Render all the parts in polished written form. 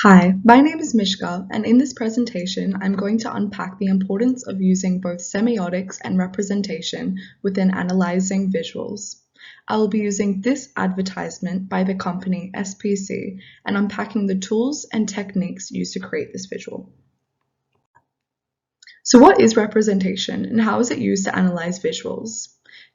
Hi, my name is Mishka, and in this presentation, I'm going to unpack the importance of using both semiotics and representation within analyzing visuals. I will be using this advertisement by the company SPC and unpacking the tools and techniques used to create this visual. So what is representation and how is it used to analyze visuals?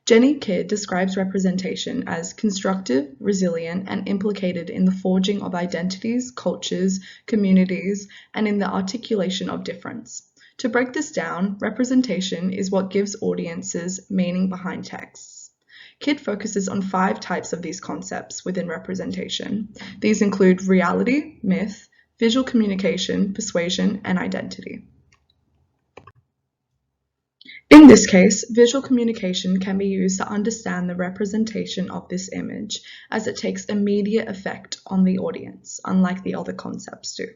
Jenny Kidd describes representation as constructive, resilient, and implicated in the forging of identities, cultures, communities, and in the articulation of difference. To break this down, representation is what gives audiences meaning behind texts. Kidd focuses on 5 types of these concepts within representation. These include reality, myth, visual communication, persuasion, and identity. In this case, visual communication can be used to understand the representation of this image, as it takes immediate effect on the audience, unlike the other concepts do.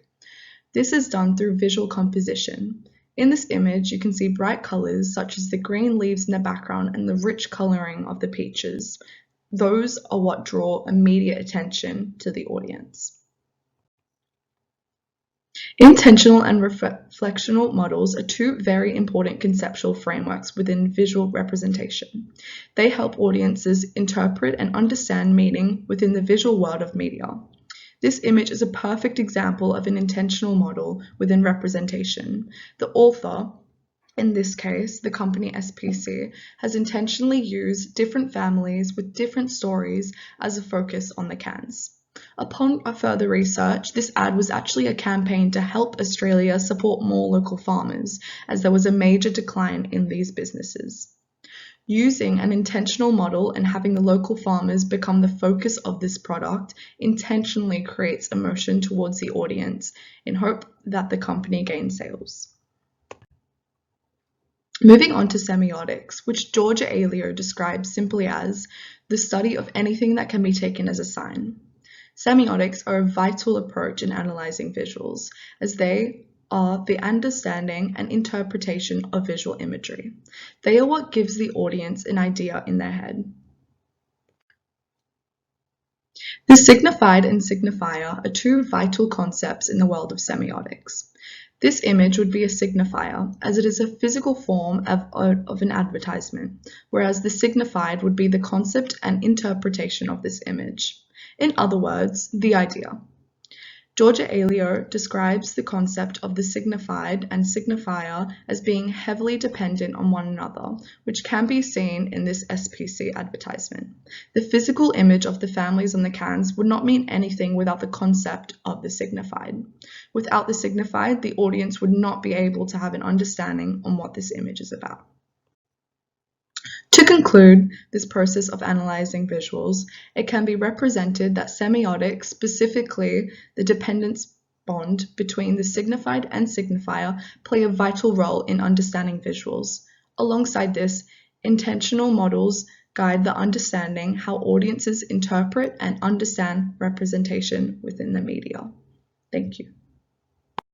This is done through visual composition. In this image, you can see bright colors such as the green leaves in the background and the rich coloring of the peaches. Those are what draw immediate attention to the audience. Intentional and reflectional models are 2 very important conceptual frameworks within visual representation. They help audiences interpret and understand meaning within the visual world of media. This image is a perfect example of an intentional model within representation. The author, in this case, the company SPC, has intentionally used different families with different stories as a focus on the cans. Upon a further research, this ad was actually a campaign to help Australia support more local farmers, as there was a major decline in these businesses. Using an intentional model and having the local farmers become the focus of this product intentionally creates emotion towards the audience in hope that the company gains sales. Moving on to semiotics, which Georgia Alio describes simply as the study of anything that can be taken as a sign. Semiotics are a vital approach in analyzing visuals, as they are the understanding and interpretation of visual imagery. They are what gives the audience an idea in their head. The signified and signifier are 2 vital concepts in the world of semiotics. This image would be a signifier, as it is a physical form of an advertisement, whereas the signified would be the concept and interpretation of this image. In other words, the idea. Georgia Alio describes the concept of the signified and signifier as being heavily dependent on one another, which can be seen in this SPC advertisement. The physical image of the families on the cans would not mean anything without the concept of the signified. Without the signified, the audience would not be able to have an understanding on what this image is about. To conclude this process of analyzing visuals, it can be represented that semiotics, specifically the dependence bond between the signified and signifier, play a vital role in understanding visuals. Alongside this, intentional models guide the understanding how audiences interpret and understand representation within the media. Thank you.